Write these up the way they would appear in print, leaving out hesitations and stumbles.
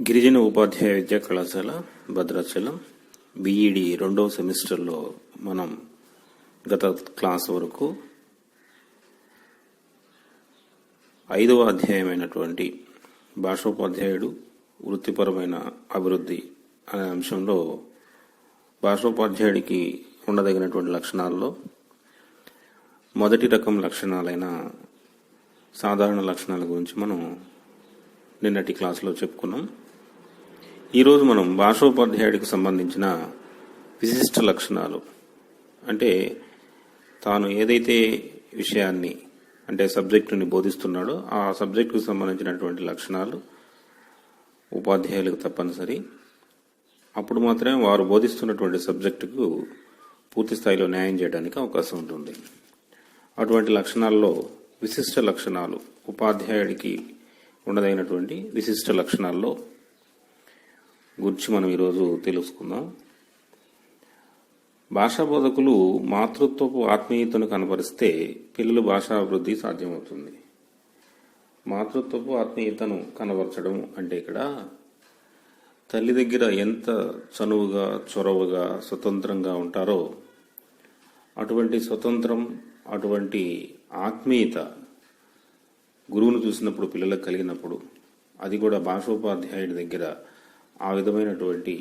గిరిజన ఉపాధ్యాయ విద్యా కళాశాల భద్రాచలం బీఈడి 2వ సెమిస్టర్లో మనం గత క్లాస్ వరకు 5వ అధ్యాయమైనటువంటి భాషోపాధ్యాయుడు వృత్తిపరమైన అభివృద్ధి అనే అంశంలో భాషోపాధ్యాయుడికి ఉండదగినటువంటి లక్షణాల్లో మొదటి రకం లక్షణాలైన సాధారణ లక్షణాల గురించి మనం నిన్నటి క్లాసులో చెప్పుకున్నాం. ఈరోజు మనం భాషోపాధ్యాయుడికి సంబంధించిన విశిష్ట లక్షణాలు, అంటే తాను ఏదైతే విషయాన్ని అంటే సబ్జెక్టుని బోధిస్తున్నాడో ఆ సబ్జెక్టుకు సంబంధించినటువంటి లక్షణాలు ఉపాధ్యాయులకు తప్పనిసరి. అప్పుడు మాత్రమే వారు బోధిస్తున్నటువంటి సబ్జెక్టుకు పూర్తి స్థాయిలో న్యాయం చేయడానికి అవకాశం ఉంటుంది. అటువంటి లక్షణాల్లో విశిష్ట లక్షణాలు, ఉపాధ్యాయుడికి ఉండదగినటువంటి విశిష్ట లక్షణాల్లో గురించి మనం ఈరోజు తెలుసుకుందాం. భాషా బోధకులు మాతృత్వపు ఆత్మీయతను కనపరిస్తే పిల్లలు భాషాభివృద్ధి సాధ్యమవుతుంది. మాతృత్వపు ఆత్మీయతను కనబరచడం అంటే ఇక్కడ తల్లి దగ్గర ఎంత చనువుగా, చొరవగా, స్వతంత్రంగా ఉంటారో అటువంటి స్వతంత్రం, అటువంటి ఆత్మీయత గురువును చూసినప్పుడు పిల్లలకు కలిగినప్పుడు, అది కూడా భాషోపాధ్యాయుడి దగ్గర ఆ విధమైనటువంటి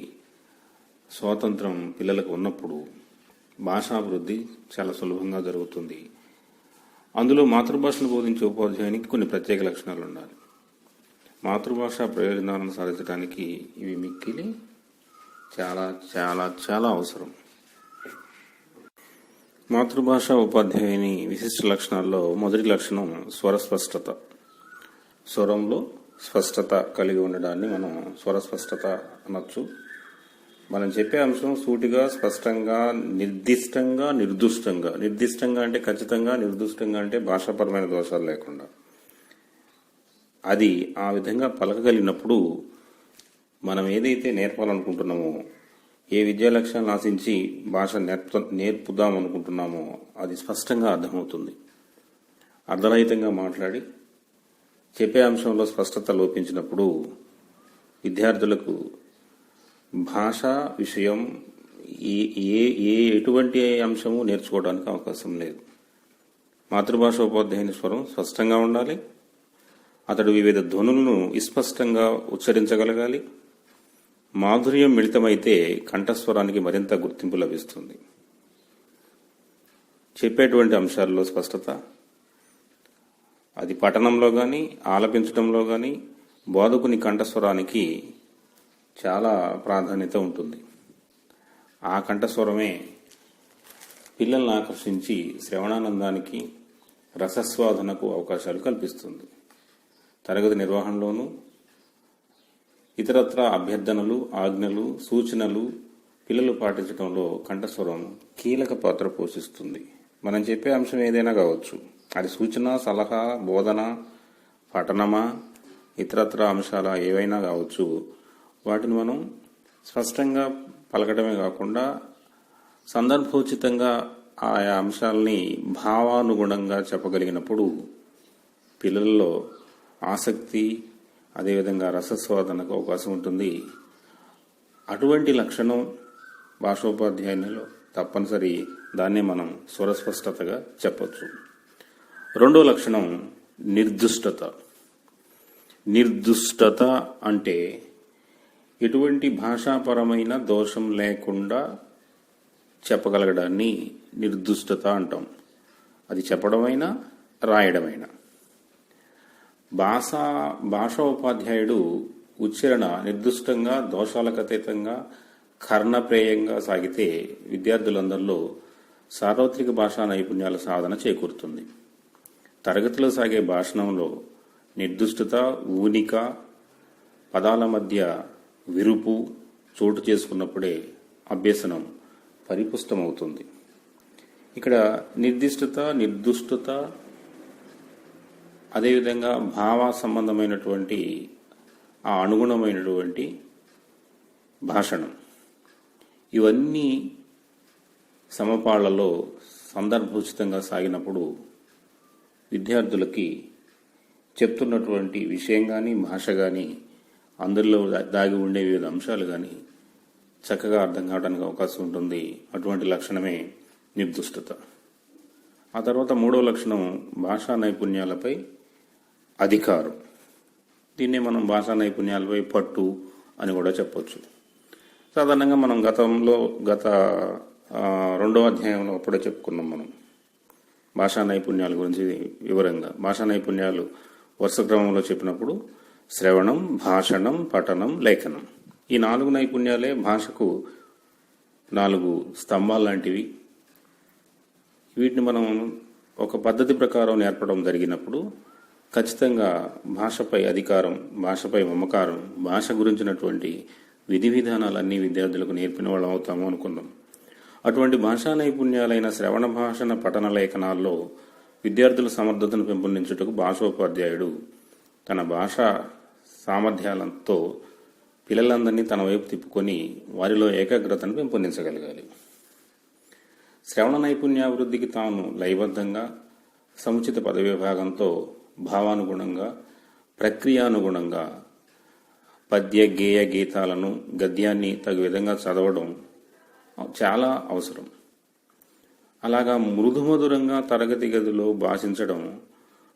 స్వాతంత్రం పిల్లలకు ఉన్నప్పుడు భాషాభివృద్ధి చాలా సులభంగా జరుగుతుంది. అందులో మాతృభాషను బోధించే ఉపాధ్యాయునికి కొన్ని ప్రత్యేక లక్షణాలు ఉండాలి. మాతృభాష ప్రయోజనాలను సాధించడానికి ఇవి మిక్కిలి చాలా చాలా చాలా అవసరం. మాతృభాష ఉపాధ్యాయుని విశిష్ట లక్షణాల్లో మొదటి లక్షణం స్వరస్పష్టత. స్వరంలో స్పష్టత కలిగి ఉండడాన్ని మనం స్వరస్పష్టత అనొచ్చు. మనం చెప్పే అంశం సూటిగా, స్పష్టంగా, నిర్దిష్టంగా, నిర్దుష్టంగా. నిర్దిష్టంగా అంటే ఖచ్చితంగా, నిర్దుష్టంగా అంటే భాషాపరమైన దోషాలు లేకుండా అది ఆ విధంగా పలకగలిగినప్పుడు మనం ఏదైతే నేర్పాలనుకుంటున్నామో, ఏ విద్యా లక్ష్యాలను ఆశించి భాష నేర్పుదాం అనుకుంటున్నామో అది స్పష్టంగా అర్థమవుతుంది. అర్ధరహితంగా మాట్లాడి చెప్పే అంశంలో స్పష్టత లోపించినప్పుడు విద్యార్థులకు భాష విషయం ఎటువంటి అంశము నేర్చుకోవడానికి అవకాశం లేదు. మాతృభాష ఉపాధ్యాయుని స్వరం స్పష్టంగా ఉండాలి. అతడు వివిధ ధ్వనులను విస్పష్టంగా ఉచ్చరించగలగాలి. మాధుర్యం మిళితమైతే కంఠస్వరానికి మరింత గుర్తింపు లభిస్తుంది. చెప్పేటువంటి అంశాల్లో స్పష్టత, అది పఠనంలో కానీ ఆలపించడంలో కానీ బోధకుని కంఠస్వరానికి చాలా ప్రాధాన్యత ఉంటుంది. ఆ కంఠస్వరమే పిల్లల్ని ఆకర్షించి శ్రవణానందానికి, రసస్వాదనకు అవకాశాలు కల్పిస్తుంది. తరగతి నిర్వహణలోనూ ఇతరత్ర అభ్యర్థనలు, ఆజ్ఞలు, సూచనలు పిల్లలు పాటించడంలో కంఠస్వరం కీలక పాత్ర పోషిస్తుంది. మనం చెప్పే అంశం ఏదైనా కావచ్చు, అది సూచన, సలహా, బోధన, పఠనమా, ఇతరత్ర అంశాల ఏవైనా కావచ్చు. వాటిని మనం స్పష్టంగా పలకడమే కాకుండా సందర్భోచితంగా ఆయా అంశాలని భావానుగుణంగా చెప్పగలిగినప్పుడు పిల్లల్లో ఆసక్తి, అదేవిధంగా రసస్వాదనకు అవకాశం ఉంటుంది. అటువంటి లక్షణం భాషోపాధ్యాయునిలో తప్పనిసరి. దాన్నే మనం స్వరస్పష్టతగా చెప్పొచ్చు. రెండో లక్షణం నిర్దుష్టత. నిర్దుష్టత అంటే ఎటువంటి భాషాపరమైన దోషం లేకుండా చెప్పగలగడాన్ని నిర్దుష్టత అంటాం. అది చెప్పడమైనా రాయడమైనా. భాషా ఉపాధ్యాయుడు ఉచ్చారణ నిర్దిష్టంగా, దోషాలకు అతీతంగా, కర్ణప్రేయంగా సాగితే విద్యార్థులందరిలో సార్వత్రిక భాషా నైపుణ్యాల సాధన చేకూరుతుంది. తరగతిలో సాగే భాషణంలో నిర్దిష్టత, ఊనిక, పదాల మధ్య విరుపు చోటు చేసుకున్నప్పుడే అభ్యసనం పరిపుష్టమవుతుంది. ఇక్కడ నిర్దిష్టత, నిర్దుష్టత, అదేవిధంగా భావ సంబంధమైనటువంటి ఆ అనుగుణమైనటువంటి భాషణం, ఇవన్నీ సమపాళ్లలో సందర్భోచితంగా సాగినప్పుడు విద్యార్థులకి చెప్తున్నటువంటి విషయం కానీ భాష కానీ అందరిలో దాగి ఉండే వివిధ అంశాలు కానీ చక్కగా అర్థం కావడానికి అవకాశం ఉంటుంది. అటువంటి లక్షణమే నిర్దుష్టత. ఆ తర్వాత మూడవ లక్షణం భాషా నైపుణ్యాలపై అధికారం. దీన్నే మనం భాషా నైపుణ్యాలపై పట్టు అని కూడా చెప్పొచ్చు. సాధారణంగా మనం గత రెండవ అధ్యాయంలో అప్పుడే చెప్పుకున్నాం మనం భాషా నైపుణ్యాల గురించి వివరంగా. భాషా నైపుణ్యాలు వరుస క్రమంలో చెప్పినప్పుడు శ్రవణం, భాషణం, పఠనం, లేఖనం, ఈ 4 నైపుణ్యాలే భాషకు 4 స్తంభాలు లాంటివి. వీటిని మనం ఒక పద్ధతి ప్రకారం నేర్పడం జరిగినప్పుడు ఖచ్చితంగా భాషపై అధికారం, భాషపై మమకారం, భాష గురించినటువంటి విధి విధానాలన్నీ విద్యార్థులకు నేర్పిన వాళ్ళం అవుతాము అనుకుందాం. అటువంటి భాషా నైపుణ్యాలైన శ్రవణ, భాషణ, పఠన, లేఖనాల్లో విద్యార్థుల సమర్థతను పెంపొందించుటకు భాషోపాధ్యాయుడు తన భాషా సామర్థ్యాలతో పిల్లలందరినీ తన వైపు తిప్పుకొని వారిలో ఏకాగ్రతను పెంపొందించగలగాలి. శ్రవణ నైపుణ్యాభివృద్ధికి తాను లయబద్ధంగా సముచిత పదవిభాగంతో భావానుగుణంగా ప్రక్రియానుగుణంగా పద్య, గేయ, గీతాలను, గద్యాన్ని తగు విధంగా చదవడం చాలా అవసరం. అలాగా మృదుమధురంగా తరగతి గదిలో భాషించడం,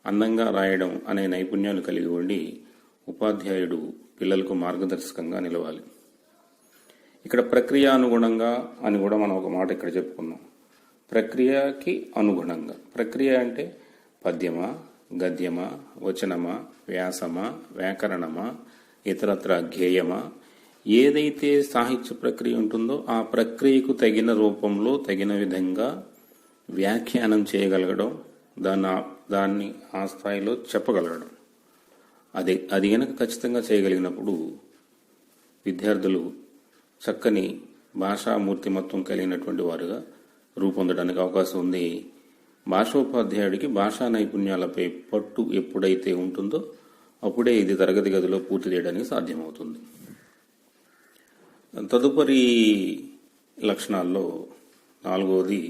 అందంగా రాయడం అనే నైపుణ్యాలు కలిగి ఉండి ఉపాధ్యాయుడు పిల్లలకు మార్గదర్శకంగా నిలవాలి. ఇక్కడ ప్రక్రియ అనుగుణంగా అని కూడా మనం ఒక మాట ఇక్కడ చెప్పుకున్నాం. ప్రక్రియకి అనుగుణంగా. ప్రక్రియ అంటే పద్యమా, గద్యమా, వచనమా, వ్యాసమా, వ్యాకరణమా, ఇతరత్ర గేయమా, ఏదైతే సాహిత్య ప్రక్రియ ఉంటుందో ఆ ప్రక్రియకు తగిన రూపంలో తగిన విధంగా వ్యాఖ్యానం చేయగలగడం, దాన్ని ఆ స్థాయిలో చెప్పగలగడం. అది గనక ఖచ్చితంగా చేయగలిగినప్పుడు విద్యార్థులు చక్కని భాషా మూర్తిమత్వం కలిగినటువంటి వారుగా రూపొందడానికి అవకాశం ఉంది. భాషోపాధ్యాయుడికి భాషా నైపుణ్యాలపై పట్టు ఎప్పుడైతే ఉంటుందో అప్పుడే ఇది తరగతి గదిలో పూర్తి చేయడానికి సాధ్యమవుతుంది. తదుపరి లక్షణాల్లో 4వది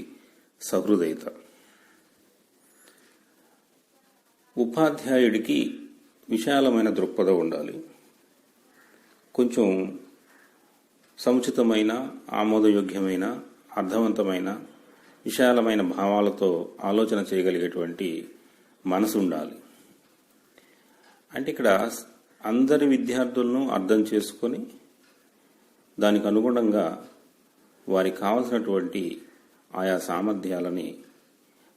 సహృదయత. ఉపాధ్యాయుడికి విశాలమైన దృక్పథం ఉండాలి. కొంచెం సముచితమైన, ఆమోదయోగ్యమైన, అర్థవంతమైన, విశాలమైన భావాలతో ఆలోచన చేయగలిగేటువంటి మనసు ఉండాలి. అంటే ఇక్కడ అందరి విద్యార్థులను అర్థం చేసుకొని దానికి అనుగుణంగా వారికి కావలసినటువంటి ఆయా సామర్థ్యాలని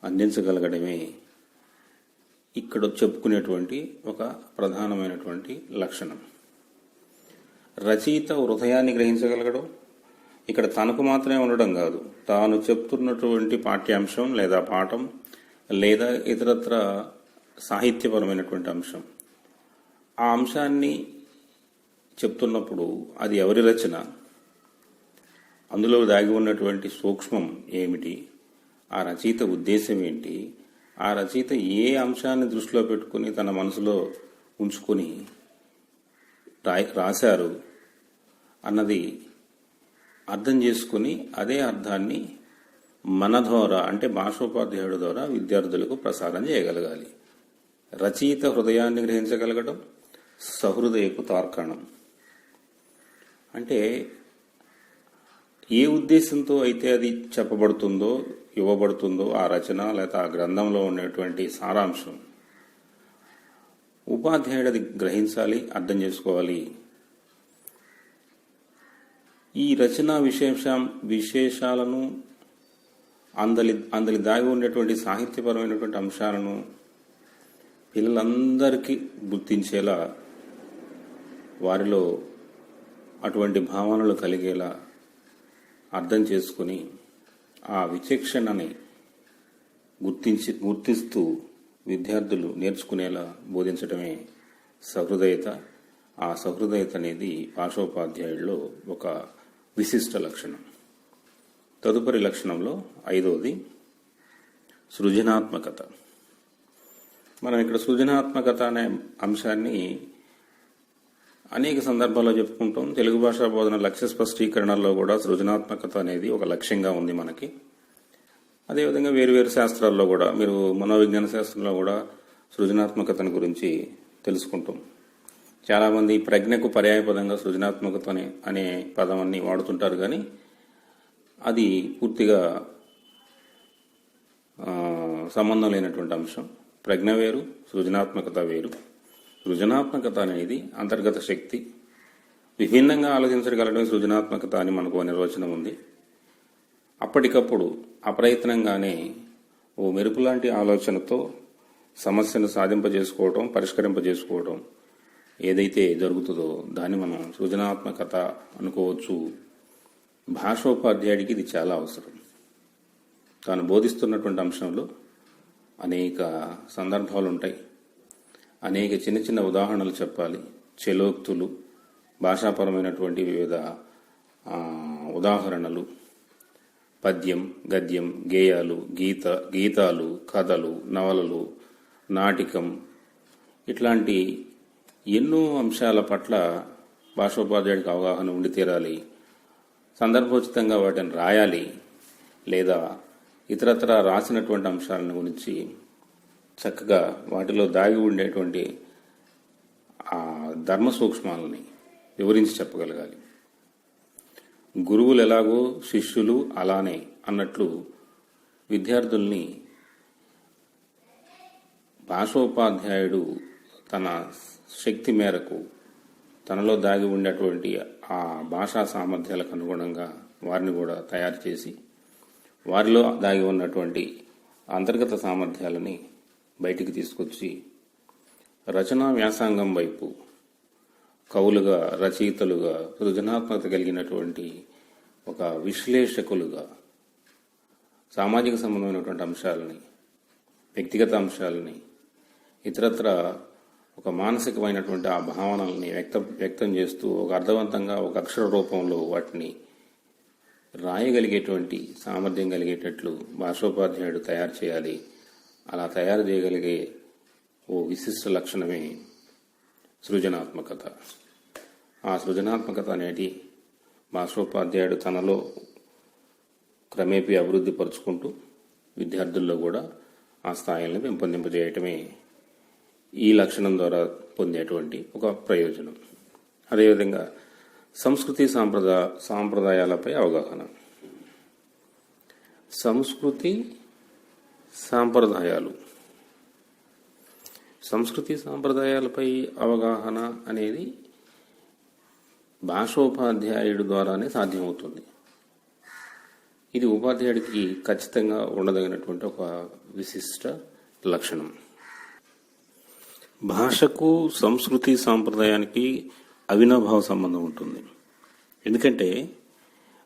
అందించగలగడమే ఇక్కడ చెప్పుకునేటువంటి ఒక ప్రధానమైనటువంటి లక్షణం. రచయిత హృదయాన్ని గ్రహించగలగడం ఇక్కడ తనకు మాత్రమే ఉండడం కాదు, తాను చెప్తున్నటువంటి పాఠ్యాంశం లేదా పాఠం లేదా ఇతరత్ర సాహిత్యపరమైనటువంటి అంశం, ఆ అంశాన్ని చెప్తున్నప్పుడు అది ఎవరి రచన, అందులో దాగి ఉన్నటువంటి సూక్ష్మం ఏమిటి, ఆ రచయిత ఉద్దేశం ఏంటి, ఆ రచయిత ఏ అంశాన్ని దృష్టిలో పెట్టుకుని తన మనసులో ఉంచుకొని రాశారు అన్నది అర్థం చేసుకుని అదే అర్థాన్ని మన ద్వారా అంటే భాషోపాధ్యాయుడు ద్వారా విద్యార్థులకు ప్రసారం చేయగలగాలి. రచయిత హృదయాన్ని గ్రహించగలగడం సహృదయపు తార్కాణం. అంటే ఏ ఉద్దేశంతో అయితే అది చెప్పబడుతుందో, ఇవ్వబడుతుందో ఆ రచన లేదా ఆ గ్రంథంలో ఉన్నటువంటి సారాంశం ఉపాధ్యాయుడు అది గ్రహించాలి, అర్థం చేసుకోవాలి. ఈ రచన విశేషాలను అందలి దాగి ఉండేటువంటి సాహిత్యపరమైనటువంటి అంశాలను పిల్లలందరికీ గుర్తించేలా, వారిలో అటువంటి భావనలు కలిగేలా అర్థం చేసుకుని ఆ విచక్షణని గుర్తిస్తూ విద్యార్థులు నేర్చుకునేలా బోధించడమే సహృదయత. ఆ సహృదయత అనేది భాషోపాధ్యాయుల్లో ఒక విశిష్ట లక్షణం. తదుపరి లక్షణంలో 5వది సృజనాత్మకత. మనం ఇక్కడ సృజనాత్మకత అనే అంశాన్ని అనేక సందర్భాల్లో చెప్పుకుంటాం. తెలుగు భాషా బోధన లక్ష్య స్పష్టీకరణలో కూడా సృజనాత్మకత అనేది ఒక లక్ష్యంగా ఉంది మనకి. అదేవిధంగా వేరు శాస్త్రాల్లో కూడా, మీరు మనోవిజ్ఞాన శాస్త్రంలో కూడా సృజనాత్మకతను గురించి తెలుసుకుంటాం. చాలామంది ప్రజ్ఞకు పర్యాయపదంగా సృజనాత్మకత అనే పదాన్ని వాడుతుంటారు, కానీ అది పూర్తిగా సంబంధం లేనటువంటి అంశం. ప్రజ్ఞ వేరు, సృజనాత్మకత వేరు. సృజనాత్మకత అనేది అంతర్గత శక్తి. విభిన్నంగా ఆలోచించగలగడం సృజనాత్మకత అని మనకు నిర్వచనం ఉంది. అప్పటికప్పుడు అప్రయత్నంగానే ఓ మెరుపు లాంటి ఆలోచనతో సమస్యను సాధింపజేసుకోవడం, పరిష్కరింపజేసుకోవడం ఏదైతే జరుగుతుందో దాన్ని మనం సృజనాత్మకత అనుకోవచ్చు. భాషోపాధ్యాయుడికి ఇది చాలా అవసరం. తాను బోధిస్తున్నటువంటి అంశంలో అనేక సందర్భాలు ఉంటాయి, అనేక చిన్న చిన్న ఉదాహరణలు చెప్పాలి, చలోక్తులు, భాషాపరమైనటువంటి వివిధ ఉదాహరణలు, పద్యం, గద్యం, గేయాలు, గీతాలు, కథలు, నవలలు, నాటికం, ఇట్లాంటి ఎన్నో అంశాల పట్ల భాషోపాధ్యాయుడికి అవగాహన ఉండి తీరాలి. సందర్భోచితంగా వాటిని రాయాలి, లేదా ఇతరత్ర రాసినటువంటి అంశాలను గురించి చక్కగా వాటిలో దాగి ఉండేటువంటి ఆ ధర్మ సూక్ష్మాలని వివరించి చెప్పగలగాలి. గురువులు ఎలాగో శిష్యులు అలానే అన్నట్లు విద్యార్థుల్ని భాషోపాధ్యాయుడు తన శక్తి మేరకు తనలో దాగి ఉండేటువంటి ఆ భాషా సామర్థ్యాలకు అనుగుణంగా వారిని కూడా తయారు చేసి వారిలో దాగి ఉన్నటువంటి అంతర్గత సామర్థ్యాలని బయటికి తీసుకొచ్చి రచనా వ్యాసంగం వైపు కవులుగా, రచయితలుగా, సృజనాత్మకత కలిగినటువంటి ఒక విశ్లేషకులుగా సామాజిక సంబంధమైనటువంటి అంశాలని, వ్యక్తిగత అంశాలని, ఇతరత్ర ఒక మానసికమైనటువంటి ఆ భావనల్ని వ్యక్తం చేస్తూ ఒక అర్థవంతంగా ఒక అక్షర రూపంలో వాటిని రాయగలిగేటువంటి సామర్థ్యం కలిగేటట్లు భాషోపాధ్యాయుడు తయారు చేయాలి. అలా తయారు చేయగలిగే ఓ విశిష్ట లక్షణమే సృజనాత్మకత. ఆ సృజనాత్మకత అనేది భాషోపాధ్యాయుడు తనలో క్రమేపీ అభివృద్ధి పరుచుకుంటూ విద్యార్థుల్లో కూడా ఆ స్థాయిలను పెంపొందింపజేయటమే ఈ లక్షణం ద్వారా పొందేటువంటి ఒక ప్రయోజనం. అదేవిధంగా సంస్కృతి సాంప్రదాయాలపై అవగాహన. సంస్కృతి సాంప్రదాయాలపై అవగాహన అనేది భాషోపాధ్యాయుడు ద్వారానే సాధ్యమవుతుంది. ఇది ఉపాధ్యాయుడికి ఖచ్చితంగా ఉండదగినటువంటి ఒక విశిష్ట లక్షణం. భాషకు సంస్కృతి సాంప్రదాయానికి అవినాభావ సంబంధం ఉంటుంది. ఎందుకంటే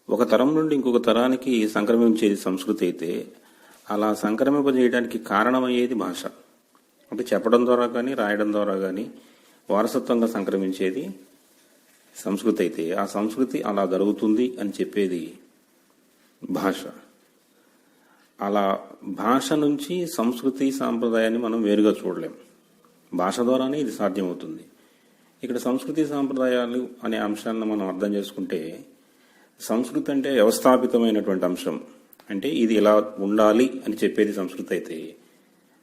ఒక తరం నుండి ఇంకొక తరానికి సంక్రమించేది సంస్కృతి అయితే, అలా సంక్రమింపజేయడానికి కారణమయ్యేది భాష. అంటే చెప్పడం ద్వారా కానీ రాయడం ద్వారా కానీ వారసత్వంగా సంక్రమించేది సంస్కృతి అయితే, ఆ సంస్కృతి అలా జరుగుతుంది అని చెప్పేది భాష. అలా భాష నుంచి సంస్కృతి సాంప్రదాయాన్ని మనం వేరుగా చూడలేం. భాష ద్వారానే ఇది సాధ్యమవుతుంది. ఇక్కడ సంస్కృతి సాంప్రదాయాలు అనే అంశాన్ని మనం అర్థం చేసుకుంటే, సంస్కృతి అంటే వ్యవస్థాపితమైనటువంటి అంశం. అంటే ఇది ఇలా ఉండాలి అని చెప్పేది సంస్కృతి అయితే,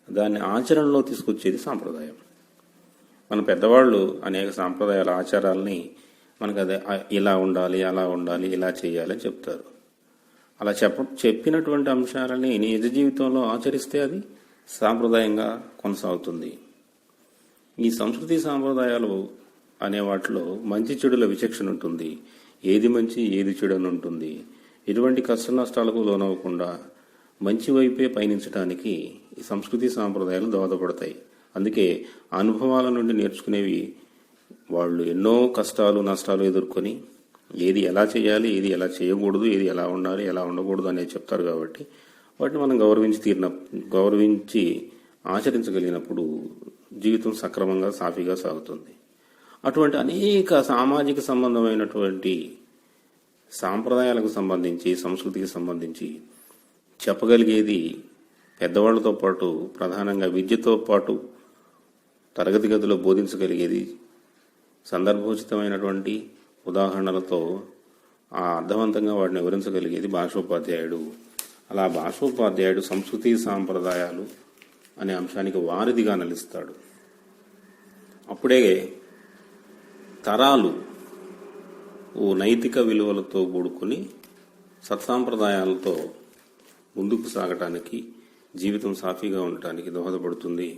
దాన్ని ఆచరణలో తీసుకొచ్చేది సాంప్రదాయం. మన పెద్దవాళ్ళు అనేక సాంప్రదాయాల ఆచారాలని మనకు అదే ఇలా ఉండాలి, అలా ఉండాలి, ఇలా చేయాలి అని చెప్తారు. అలా చెప్పినటువంటి అంశాలని నిజ జీవితంలో ఆచరిస్తే అది సాంప్రదాయంగా కొనసాగుతుంది. ఈ సంస్కృతి సాంప్రదాయాలు అనే వాటిలో మంచి చెడుల విచక్షణ ఉంటుంది. ఏది మంచి ఏది చెడు అని ఉంటుంది. ఎటువంటి కష్ట నష్టాలకు లోనవ్వకుండా మంచి వైపే పయనించడానికి ఈ సంస్కృతి సాంప్రదాయాలు దోహదపడతాయి. అందుకే అనుభవాల నుండి నేర్చుకునేవి వాళ్ళు ఎన్నో కష్టాలు నష్టాలు ఎదుర్కొని ఏది ఎలా చేయాలి, ఏది ఎలా చేయకూడదు, ఏది ఎలా ఉండాలి, ఎలా ఉండకూడదు అనేది చెప్తారు. కాబట్టి వాటిని మనం గౌరవించి ఆచరించగలిగినప్పుడు జీవితం సక్రమంగా సాఫీగా సాగుతుంది. అటువంటి అనేక సామాజిక సంబంధమైనటువంటి సాంప్రదాయాలకు సంబంధించి, సంస్కృతికి సంబంధించి చెప్పగలిగేది పెద్దవాళ్లతో పాటు ప్రధానంగా విద్యతో పాటు తరగతి గదిలో బోధించగలిగేది సందర్భోచితమైనటువంటి ఉదాహరణలతో ఆ అర్థవంతంగా వాటిని వివరించగలిగేది భాషోపాధ్యాయుడు. అలా భాషోపాధ్యాయుడు సంస్కృతి సాంప్రదాయాలు అనే అంశానికి వారధిగా నిలుస్తాడు. అప్పుడే తరాలు ఓ నైతిక విలువలతో కూడుకుని సత్సాంప్రదాయాలతో ముందుకు సాగటానికి, జీవితం సాఫీగా ఉండటానికి దోహదపడుతుంది.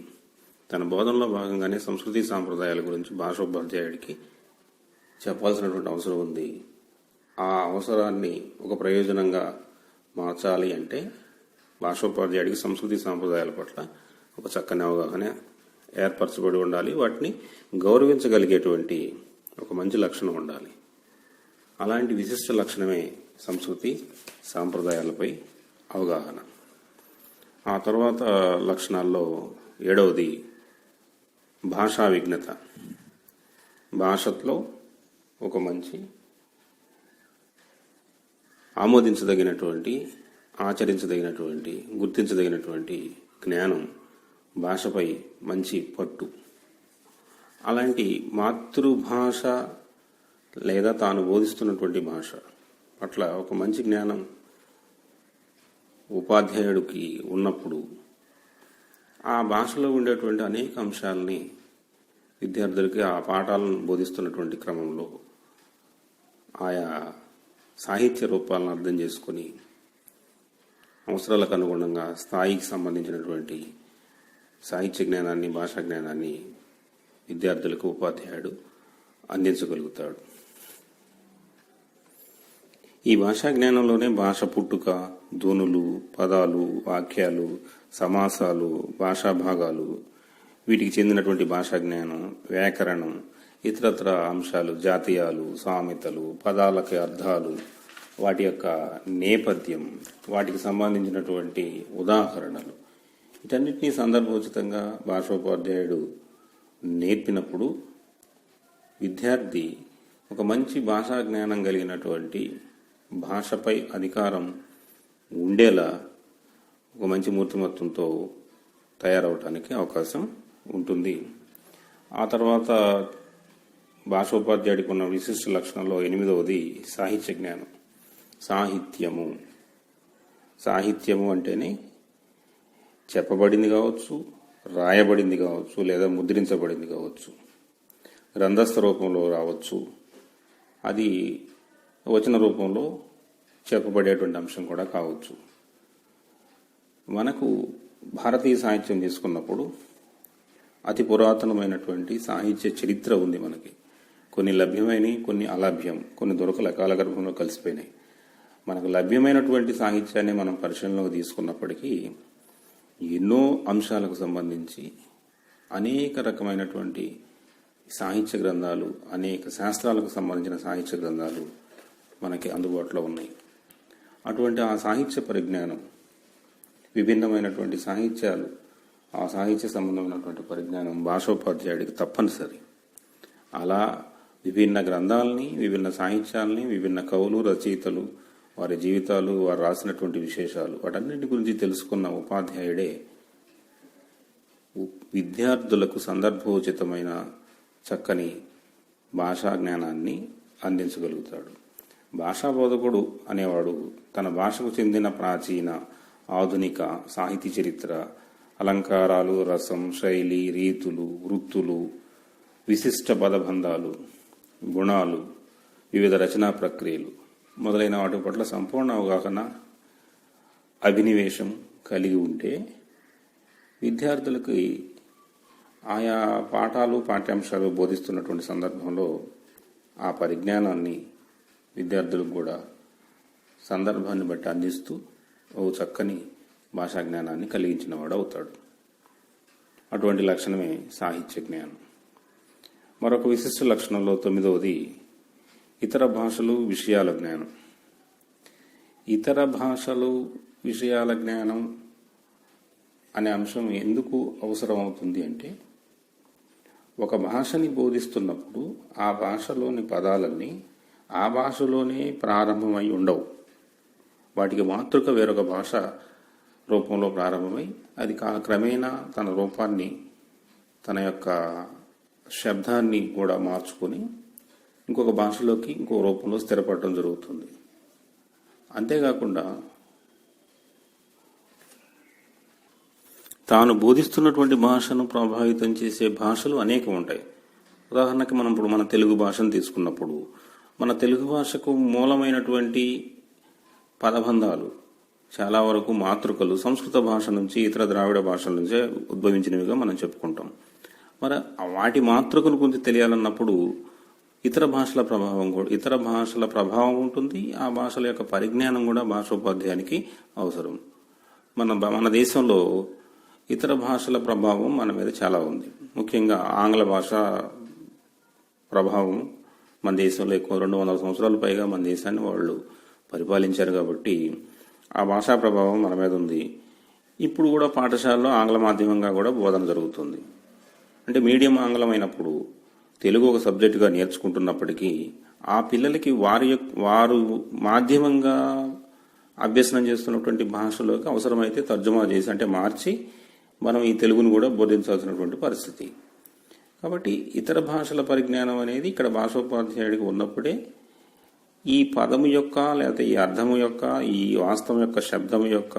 తన బోధనలో భాగంగానే సంస్కృతి సాంప్రదాయాల గురించి భాషోపాధ్యాయుడికి చెప్పాల్సినటువంటి అవసరం ఉంది. ఆ అవసరాన్ని ఒక ప్రయోజనంగా మార్చాలి అంటే భాషోపాధ్యాయుడికి సంస్కృతి సాంప్రదాయాల పట్ల ఒక చక్కని అవగాహన ఏర్పరచబడి ఉండాలి. వాటిని గౌరవించగలిగేటువంటి ఒక మంచి లక్షణం ఉండాలి. అలాంటి విశిష్ట లక్షణమే సంస్కృతి సాంప్రదాయాలపై అవగాహన. ఆ తర్వాత లక్షణాల్లో 7వది భాషా విజ్ఞత. భాషలో ఒక మంచి ఆమోదించదగినటువంటి, ఆచరించదగినటువంటి, గుర్తించదగినటువంటి జ్ఞానం, భాషపై మంచి పట్టు. అలాంటి మాతృభాష లేదా తాను బోధిస్తున్నటువంటి భాష పట్ల ఒక మంచి జ్ఞానం ఉపాధ్యాయుడికి ఉన్నప్పుడు ఆ భాషలో ఉండేటువంటి అనేక అంశాలని విద్యార్థులకి ఆ పాఠాలను బోధిస్తున్నటువంటి క్రమంలో ఆయా సాహిత్య రూపాలను అర్థం చేసుకుని అవసరాలకు అనుగుణంగా స్థాయికి సంబంధించినటువంటి సాహిత్య జ్ఞానాన్ని, భాషా జ్ఞానాన్ని విద్యార్థులకు ఉపాధ్యాయుడు అందించగలుగుతాడు. ఈ భాషా జ్ఞానంలోనే భాష పుట్టుక, ధ్వనులు, పదాలు, వాక్యాలు, సమాసాలు, భాషా భాగాలు, వీటికి చెందినటువంటి భాషా జ్ఞానం, వ్యాకరణం, ఇతరత్ర అంశాలు, జాతీయాలు, సామెతలు, పదాలకి అర్థాలు, వాటి యొక్క నేపథ్యం, వాటికి సంబంధించినటువంటి ఉదాహరణలు, వీటన్నిటినీ సందర్భోచితంగా భాషోపాధ్యాయుడు నేర్పినప్పుడు విద్యార్థి ఒక మంచి భాషా జ్ఞానం కలిగినటువంటి, భాషపై అధికారం ఉండేలా ఒక మంచి మూర్తిమత్వంతో తయారవటానికి అవకాశం ఉంటుంది. ఆ తర్వాత భాషోపాధ్యాయుడికి ఉన్న విశిష్ట లక్షణంలో 8వది సాహిత్య జ్ఞానం. సాహిత్యము అంటేనే చెప్పబడింది కావచ్చు, రాయబడింది కావచ్చు, లేదా ముద్రించబడింది కావచ్చు, గ్రంథస్థ రూపంలో రావచ్చు, అది వచన రూపంలో చెప్పబడేటువంటి అంశం కూడా కావచ్చు. మనకు భారతీయ సాహిత్యం తీసుకున్నప్పుడు అతి పురాతనమైనటువంటి సాహిత్య చరిత్ర ఉంది మనకి. కొన్ని లభ్యమైనవి, కొన్ని అలభ్యం, కొన్ని దొరకల కాలగర్భంలో కలిసిపోయినాయి. మనకు లభ్యమైనటువంటి సాహిత్యాన్ని మనం పరిశీలనలోకి తీసుకున్నప్పటికీ ఎన్నో అంశాలకు సంబంధించి అనేక రకమైనటువంటి సాహిత్య గ్రంథాలు, అనేక శాస్త్రాలకు సంబంధించిన సాహిత్య గ్రంథాలు మనకి అందుబాటులో ఉన్నాయి. అటువంటి ఆ సాహిత్య పరిజ్ఞానం, విభిన్నమైనటువంటి సాహిత్యాలు, ఆ సాహిత్య సంబంధమైనటువంటి పరిజ్ఞానం భాషోపాధ్యాయుడికి తప్పనిసరి. అలా విభిన్న గ్రంథాలని, విభిన్న సాహిత్యాలని, విభిన్న కవులు, రచయితలు, వారి జీవితాలు, వారు రాసినటువంటి విశేషాలు, వాటన్నిటి గురించి తెలుసుకున్న ఉపాధ్యాయుడే విద్యార్థులకు సందర్భోచితమైన చక్కని భాషా జ్ఞానాన్ని అందించగలుగుతాడు. భాషా బోధకుడు అనేవాడు తన భాషకు చెందిన ప్రాచీన, ఆధునిక సాహితీ చరిత్ర, అలంకారాలు, రసం, శైలి, రీతులు, వృత్తులు, విశిష్ట పదబంధాలు, గుణాలు, వివిధ రచనా ప్రక్రియలు మొదలైన వాటి పట్ల సంపూర్ణ అవగాహన, అభినివేశం కలిగి ఉంటే విద్యార్థులకి ఆయా పాఠాలు, పాఠ్యాంశాలు బోధిస్తున్నటువంటి సందర్భంలో ఆ పరిజ్ఞానాన్ని విద్యార్థులకు కూడా సందర్భాన్ని బట్టి అందిస్తూ ఓ చక్కని భాషా జ్ఞానాన్ని కలిగించిన వాడు అవుతాడు. అటువంటి లక్షణమే సాహిత్య జ్ఞానం. మరొక విశిష్ట లక్షణంలో 9వది ఇతర భాషలు, విషయాల జ్ఞానం. ఇతర భాషలు, విషయాల జ్ఞానం అనే అంశం ఎందుకు అవసరం అవుతుంది అంటే, ఒక భాషని బోధిస్తున్నప్పుడు ఆ భాషలోని పదాలన్నీ ఆ భాషలోనే ప్రారంభమై ఉండవు. వాటికి మాతృక వేరొక భాష రూపంలో ప్రారంభమై అది క్రమేణా తన రూపాన్ని, తన యొక్క శబ్దాన్ని కూడా మార్చుకొని ఇంకొక భాషలోకి, ఇంకో రూపంలో స్థిరపడటం జరుగుతుంది. అంతేకాకుండా తాను బోధిస్తున్నటువంటి భాషను ప్రభావితం చేసే భాషలు అనేకం ఉంటాయి. ఉదాహరణకి మనం ఇప్పుడు మన తెలుగు భాషను తీసుకున్నప్పుడు మన తెలుగు భాషకు మూలమైనటువంటి పదబంధాలు చాలా వరకు మాతృకలు సంస్కృత భాష నుంచి ఇతర ద్రావిడ భాషల నుంచే ఉద్భవించినవిగా మనం చెప్పుకుంటాం. మరి వాటి మాతృకను గురించి తెలియాలన్నప్పుడు ఇతర భాషల ప్రభావం ఉంటుంది. ఆ భాషల యొక్క పరిజ్ఞానం కూడా భాషోపాధ్యాయానికి అవసరం. మన దేశంలో ఇతర భాషల ప్రభావం మన మీద చాలా ఉంది. ముఖ్యంగా ఆంగ్ల భాష ప్రభావం మన దేశంలో ఎక్కువ 200 సంవత్సరాల పైగా మన దేశాన్ని వాళ్ళు పరిపాలించారు కాబట్టి ఆ భాషా ప్రభావం మన మీద ఉంది. ఇప్పుడు కూడా పాఠశాలలో ఆంగ్ల మాధ్యమంగా కూడా బోధన జరుగుతుంది. అంటే మీడియం ఆంగ్లం అయినప్పుడు తెలుగు ఒక సబ్జెక్టుగా నేర్చుకుంటున్నప్పటికీ ఆ పిల్లలకి వారు మాధ్యమంగా అభ్యసనం చేస్తున్నటువంటి భాషలోకి అవసరమైతే తర్జుమా చేసి అంటే మార్చి మనం ఈ తెలుగును కూడా బోధించాల్సినటువంటి పరిస్థితి. కాబట్టి ఇతర భాషల పరిజ్ఞానం అనేది ఇక్కడ భాషోపాధ్యాయుడికి ఉన్నప్పుడే ఈ పదము యొక్క లేకపోతే ఈ అర్థము యొక్క ఈ వాస్తవం యొక్క శబ్దం యొక్క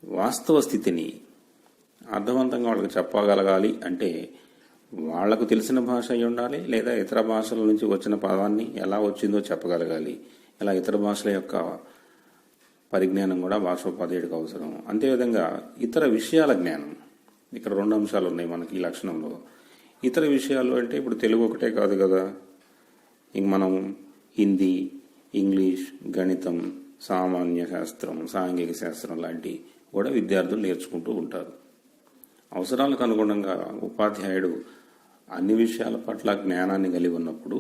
వాస్తవ స్థితిని అర్థవంతంగా వాళ్ళకి చెప్పగలగాలి. అంటే వాళ్లకు తెలిసిన భాష అయి ఉండాలి, లేదా ఇతర భాషల నుంచి వచ్చిన పదాన్ని ఎలా వచ్చిందో చెప్పగలగాలి. ఇలా ఇతర భాషల యొక్క పరిజ్ఞానం కూడా భాషోపాధ్యాయుడికి అవసరం. అంతేవిధంగా ఇతర విషయాల జ్ఞానం. ఇక్కడ 2 అంశాలు ఉన్నాయి మనకి ఈ లక్షణంలో. ఇతర విషయాలు అంటే ఇప్పుడు తెలుగు ఒకటే కాదు కదా, ఇంక మనం హిందీ, ఇంగ్లీష్, గణితం, సామాన్య శాస్త్రం, సాంఘిక శాస్త్రం లాంటి కూడా విద్యార్థులు నేర్చుకుంటూ ఉంటారు. అవసరాలకు అనుగుణంగా ఉపాధ్యాయుడు అన్ని విషయాల పట్ల జ్ఞానాన్ని కలిగి ఉన్నప్పుడు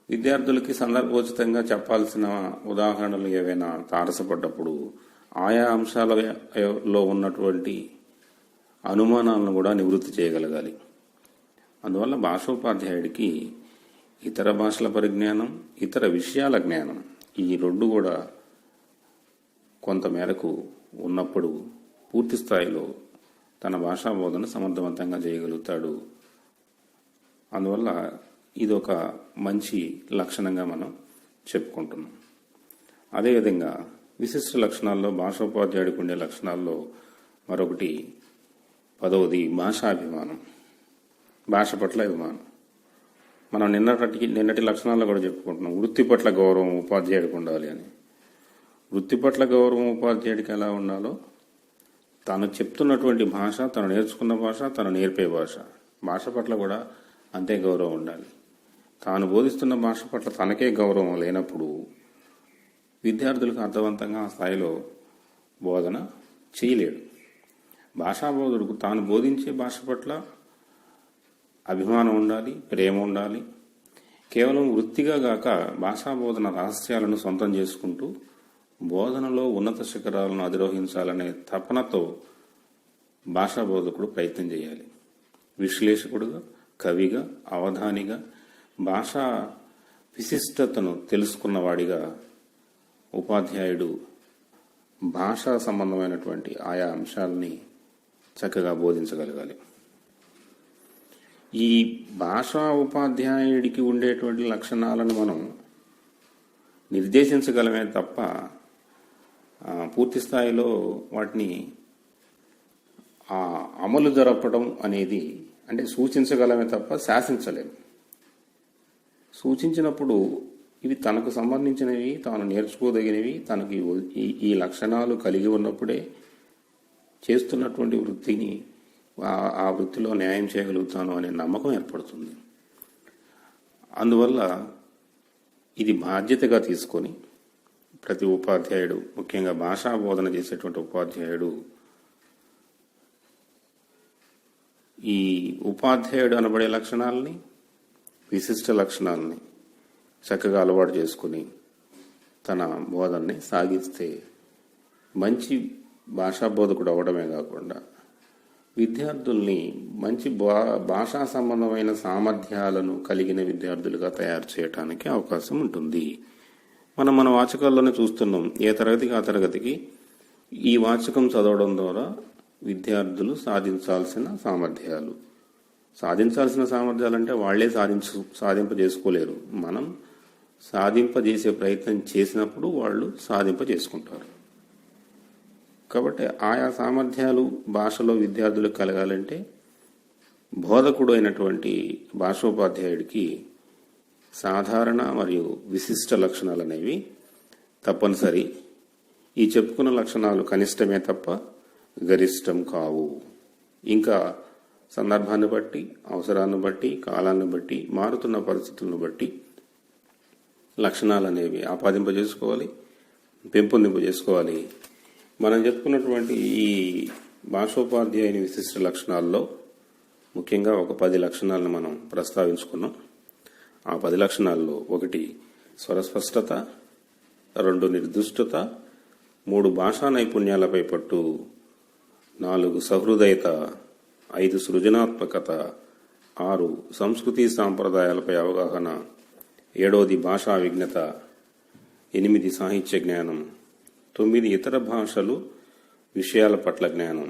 విద్యార్థులకి సందర్భోచితంగా చెప్పాల్సిన ఉదాహరణలు ఏవైనా తారసపడ్డప్పుడు ఆయా అంశాలలో ఉన్నటువంటి అనుమానాలను కూడా నివృత్తి చేయగలగాలి. అందువల్ల భాషోపాధ్యాయుడికి ఇతర భాషల పరిజ్ఞానం, ఇతర విషయాల జ్ఞానం ఈ 2 కూడా కొంతమేరకు ఉన్నప్పుడు పూర్తి స్థాయిలో తన భాషా బోధన సమర్థవంతంగా చేయగలుగుతాడు. అందువల్ల ఇది ఒక మంచి లక్షణంగా మనం చెప్పుకుంటున్నాం. అదేవిధంగా విశిష్ట లక్షణాల్లో భాషోపాధ్యాయుడికి ఉండే లక్షణాల్లో మరొకటి 10వది భాషాభిమానం, భాష పట్ల అభిమానం. మనం నిన్నటి లక్షణాల్లో కూడా చెప్పుకుంటున్నాం. వృత్తి పట్ల గౌరవం ఉపాధ్యాయుడికి ఉండాలి అని. వృత్తి పట్ల గౌరవం ఉపాధ్యాయుడికి ఎలా ఉండాలో తాను చెప్తున్నటువంటి భాష, తను నేర్చుకున్న భాష, తను నేర్పే భాష పట్ల కూడా అంతే గౌరవం ఉండాలి. తాను బోధిస్తున్న భాష పట్ల తనకే గౌరవం లేనప్పుడు విద్యార్థులకు అర్థవంతంగా ఆ స్థాయిలో బోధన చేయలేడు. భాషా బోధకుడు తాను బోధించే భాష పట్ల అభిమానం ఉండాలి, ప్రేమ ఉండాలి. కేవలం వృత్తిగా గాక భాషా బోధన రహస్యాలను సొంతం చేసుకుంటూ బోధనలో ఉన్నత శిఖరాలను అధిరోహించాలనే తపనతో భాషా బోధకుడు ప్రయత్నం చేయాలి. విశ్లేషకుడుగా, కవిగా, అవధానిగా, భాషా విశిష్టతను తెలుసుకున్నవాడిగా ఉపాధ్యాయుడు భాషా సంబంధమైనటువంటి ఆయా అంశాలని చక్కగా బోధించగలగాలి. ఈ భాషా ఉపాధ్యాయుడికి ఉండేటువంటి లక్షణాలను మనం నిర్దేశించగలమే తప్ప పూర్తి స్థాయిలో వాటిని అమలు జరపడం అనేది అంటే సూచించగలమే తప్ప శాసించలేము. సూచించినప్పుడు ఇవి తనకు సంబంధించినవి, తాను నేర్చుకోదగినవి, తనకి ఈ లక్షణాలు కలిగి ఉన్నప్పుడే చేస్తున్నటువంటి వృత్తిని ఆ వృత్తిలో న్యాయం చేయగలుగుతాను అనే నమ్మకం ఏర్పడుతుంది. అందువల్ల ఇది బాధ్యతగా తీసుకొని ప్రతి ఉపాధ్యాయుడు, ముఖ్యంగా భాషా బోధన చేసేటువంటి ఉపాధ్యాయుడు ఈ ఉపాధ్యాయుడు అనబడే లక్షణాలని, విశిష్ట లక్షణాలని చక్కగా అలవాటు చేసుకుని తన బోధనని సాగిస్తే మంచి భాషా బోధకుడు అవడమే కాకుండా విద్యార్థుల్ని మంచి భాషా సంబంధమైన సామర్థ్యాలను కలిగిన విద్యార్థులుగా తయారు చేయడానికి అవకాశం ఉంటుంది. మన వాచకాల్లోనే చూస్తున్నాం. ఏ తరగతికి ఆ తరగతికి ఈ వాచకం చదవడం ద్వారా విద్యార్థులు సాధించాల్సిన సామర్థ్యాలంటే వాళ్లే సాధింపజేసుకోలేరు. మనం సాధింపజేసే ప్రయత్నం చేసినప్పుడు వాళ్ళు సాధింపజేసుకుంటారు. కాబట్టి ఆయా సామర్థ్యాలు భాషలో విద్యార్థులకు కలగాలంటే బోధకుడు అయినటువంటి భాషోపాధ్యాయుడికి సాధారణ మరియు విశిష్ట లక్షణాలు అనేవి తప్పనిసరి. ఈ చెప్పుకున్న లక్షణాలు కనిష్టమే తప్ప గరిష్టం కావు. ఇంకా సందర్భాన్ని బట్టి, అవసరాన్ని బట్టి, కాలాన్ని బట్టి, మారుతున్న పరిస్థితులను బట్టి లక్షణాలు అనేవి ఆపాదింపజేసుకోవాలి, పెంపొందింపజేసుకోవాలి. మనం చెప్పుకున్నటువంటి ఈ భాషోపాధ్యాయుని విశిష్ట లక్షణాల్లో ముఖ్యంగా ఒక 10 లక్షణాలను మనం ప్రస్తావించుకున్నాం. ఆ 10 లక్షణాల్లో 1 స్వరస్పష్టత, 2 నిర్దిష్టత, 3 భాషా నైపుణ్యాలపై పట్టు, 4 సహృదయత, 5 సృజనాత్మకత, 6 సంస్కృతి సాంప్రదాయాలపై అవగాహన, 7 భాషా విజ్ఞత, 8 సాహిత్య జ్ఞానం, 9 ఇతర భాషలు విషయాల పట్ల జ్ఞానం,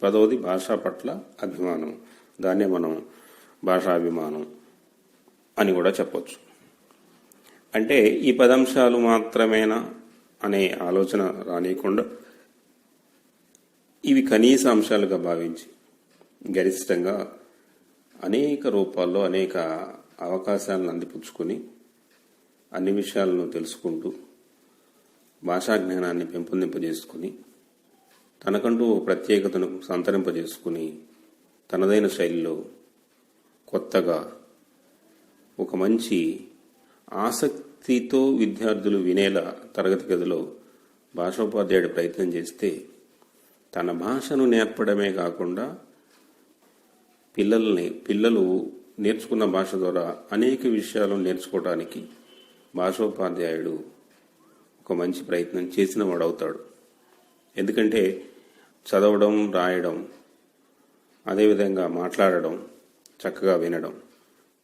10 భాష పట్ల అభిమానం. దాన్నే మనం భాషాభిమానం అని కూడా చెప్పొచ్చు. అంటే ఈ 10 అంశాలు మాత్రమేనా అనే ఆలోచన రానియకుండా ఇవి కనీస అంశాలుగా భావించి గరిష్టంగా అనేక రూపాల్లో అనేక అవకాశాలను అందిపుచ్చుకొని అన్ని విషయాలను తెలుసుకుంటూ భాషా జ్ఞానాన్ని పెంపొందింపజేసుకుని తనకంటూ ప్రత్యేకతను సంతరింపజేసుకుని తనదైన శైలిలో కొత్తగా ఒక మంచి ఆసక్తితో విద్యార్థులు వినేలా తరగతి గదిలో భాషోపాధ్యాయుడు ప్రయత్నం చేస్తే తన భాషను నేర్పడమే కాకుండా పిల్లలు నేర్చుకున్న భాష ద్వారా అనేక విషయాలను నేర్చుకోవడానికి భాషోపాధ్యాయుడు ఒక మంచి ప్రయత్నం చేసిన వాడవుతాడు. ఎందుకంటే చదవడం, రాయడం, అదేవిధంగా మాట్లాడడం, చక్కగా వినడం,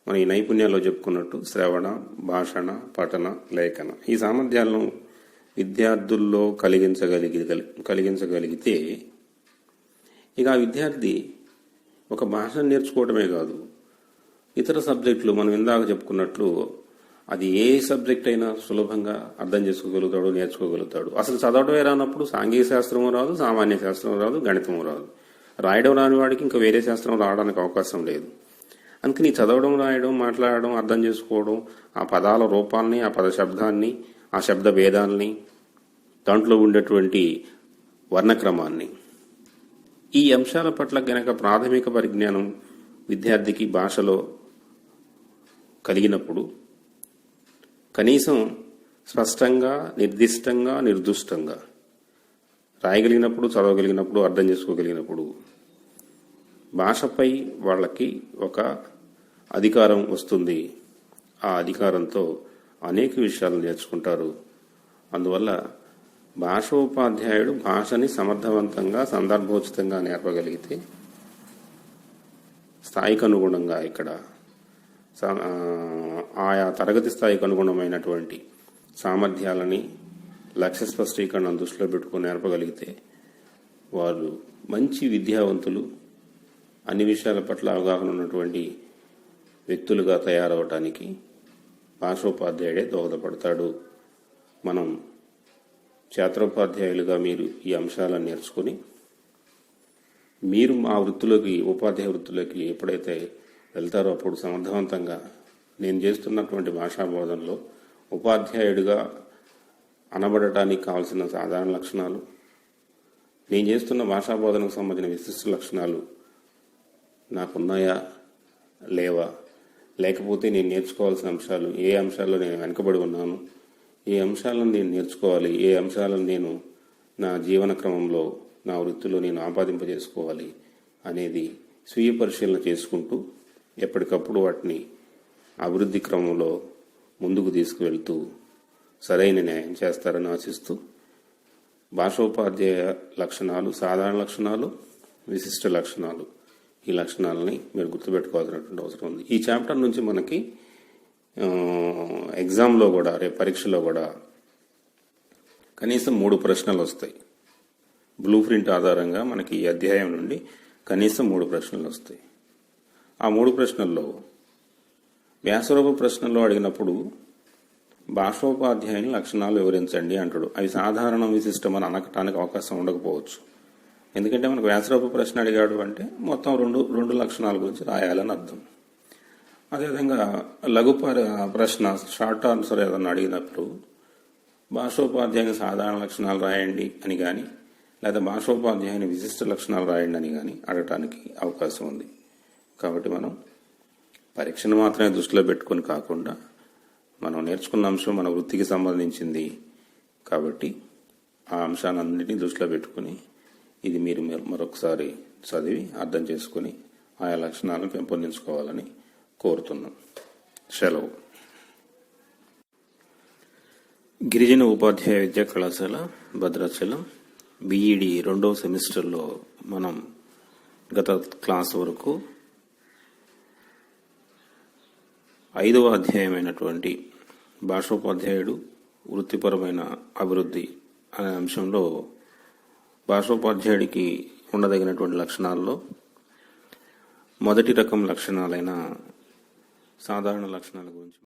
మన ఈ నైపుణ్యాల్లో చెప్పుకున్నట్టు శ్రవణ, భాషణ, పఠన, లేఖన ఈ సామర్థ్యాలను విద్యార్థుల్లో కలిగించగలిగితే ఇక ఆ విద్యార్థి ఒక భాషను నేర్చుకోవడమే కాదు, ఇతర సబ్జెక్టులు మనం ఇందాక చెప్పుకున్నట్లు అది ఏ సబ్జెక్ట్ అయినా సులభంగా అర్థం చేసుకోగలుగుతాడు, నేర్చుకోగలుగుతాడు. అసలు చదవడమే రానప్పుడు సాంఘిక శాస్త్రము రాదు, సామాన్య శాస్త్రం రాదు, గణితము రాదు. రాయడం రాని వాడికి ఇంకా వేరే శాస్త్రం రావడానికి అవకాశం లేదు. అందుకని చదవడం, రాయడం, మాట్లాడడం, అర్థం చేసుకోవడం, ఆ పదాల రూపాన్ని, ఆ పద శబ్దాన్ని, ఆ శబ్ద భేదాల్ని, దాంట్లో ఉండేటువంటి వర్ణక్రమాన్ని, ఈ అంశాల పట్ల గనక ప్రాథమిక పరిజ్ఞానం విద్యార్థికి భాషలో కలిగినప్పుడు కనీసం స్పష్టంగా, నిర్దిష్టంగా, నిర్దుష్టంగా రాయగలిగినప్పుడు, చదవగలిగినప్పుడు, అర్థం చేసుకోగలిగినప్పుడు భాషపై వాళ్ళకి ఒక అధికారం వస్తుంది. ఆ అధికారంతో అనేక విషయాలు నేర్చుకుంటారు. అందువల్ల భాషోపాధ్యాయుడు భాషని సమర్థవంతంగా, సందర్భోచితంగా నేర్పగలిగితే స్థాయికి అనుగుణంగా ఇక్కడ ఆయా తరగతి స్థాయికి అనుగుణమైనటువంటి సామర్థ్యాలని, లక్ష్య స్పష్టీకరణను దృష్టిలో పెట్టుకుని నేర్పగలిగితే వారు మంచి విద్యావంతులు, అన్ని విషయాల పట్ల అవగాహన ఉన్నటువంటి వ్యక్తులుగా తయారవటానికి భాషోపాధ్యాయుడే దోహదపడతాడు. మనం క్షేత్రోపాధ్యాయులుగా మీరు ఈ అంశాలను నేర్చుకుని మీరు మా వృత్తిలోకి, ఉపాధ్యాయ వృత్తిలోకి ఎప్పుడైతే వెళ్తారో అప్పుడు సమర్థవంతంగా నేను చేస్తున్నటువంటి భాషా బోధనలో ఉపాధ్యాయుడిగా అనబడటానికి కావాల్సిన సాధారణ లక్షణాలు, నేను చేస్తున్న భాషా బోధనకు సంబంధించిన విశిష్ట లక్షణాలు నాకున్నాయా లేవా, లేకపోతే నేను నేర్చుకోవాల్సిన అంశాలు, ఏ అంశాల్లో నేను వెనుకబడి ఉన్నాను, ఏ అంశాలను నేను నేర్చుకోవాలి, ఏ అంశాలను నేను నా జీవన క్రమంలో, నా వృత్తిలో నేను ఆపాదింపజేసుకోవాలి అనేది స్వీయ పరిశీలన చేసుకుంటూ ఎప్పటికప్పుడు వాటిని అభివృద్ధి క్రమంలో ముందుకు తీసుకువెళ్తూ సరైన న్యాయం చేస్తారని ఆశిస్తూ భాషోపాధ్యాయ లక్షణాలు, సాధారణ లక్షణాలు, విశిష్ట లక్షణాలు, ఈ లక్షణాలని మీరు గుర్తుపెట్టుకోవాల్సినటువంటి అవసరం ఉంది. ఈ చాప్టర్ నుంచి మనకి ఎగ్జామ్లో కూడా, రేపు పరీక్షలో కూడా కనీసం 3 ప్రశ్నలు వస్తాయి. బ్లూ ప్రింట్ ఆధారంగా మనకి ఈ అధ్యాయం నుండి కనీసం 3 ప్రశ్నలు వస్తాయి. ఆ 3 ప్రశ్నల్లో వ్యాసరూప ప్రశ్నల్లో అడిగినప్పుడు భాషోపాధ్యాయుని లక్షణాలు వివరించండి అంటాడు. అవి సాధారణ, విశిష్టం అని అనకటానికి అవకాశం ఉండకపోవచ్చు. ఎందుకంటే మనకు వ్యాసరూప ప్రశ్న అడిగాడు అంటే మొత్తం రెండు లక్షణాల గురించి రాయాలని అర్థం. అదేవిధంగా లఘు ప్రశ్న షార్ట్ ఆన్సర్ ఏదన్నా అడిగినప్పుడు భాషోపాధ్యాయుని సాధారణ లక్షణాలు రాయండి అని కానీ లేదా భాషోపాధ్యాయుని విశిష్ట లక్షణాలు రాయండి అని కానీ అడగటానికి అవకాశం ఉంది. కాబట్టి మనం పరీక్షను మాత్రమే దృష్టిలో పెట్టుకొని కాకుండా మనం నేర్చుకున్న అంశం మన వృత్తికి సంబంధించింది కాబట్టి ఆ అంశాలన్నింటినీ దృష్టిలో పెట్టుకుని ఇది మీరు మరొకసారి చదివి అర్థం చేసుకుని ఆయా లక్షణాలను పెంపొందించుకోవాలని కోరుతున్నాం. సెలవు. గిరిజన ఉపాధ్యాయ విద్యా కళాశాల భద్రాచలం బీఈడి 2వ సెమిస్టర్లో మనం గత క్లాస్ వరకు 5వ అధ్యాయమైనటువంటి భాషోపాధ్యాయుడు వృత్తిపరమైన అభివృద్ధి అనే అంశంలో భాషోపాధ్యాయుడికి ఉండదగినటువంటి లక్షణాల్లో మొదటి రకం లక్షణాలైన సాధారణ లక్షణాల గురించి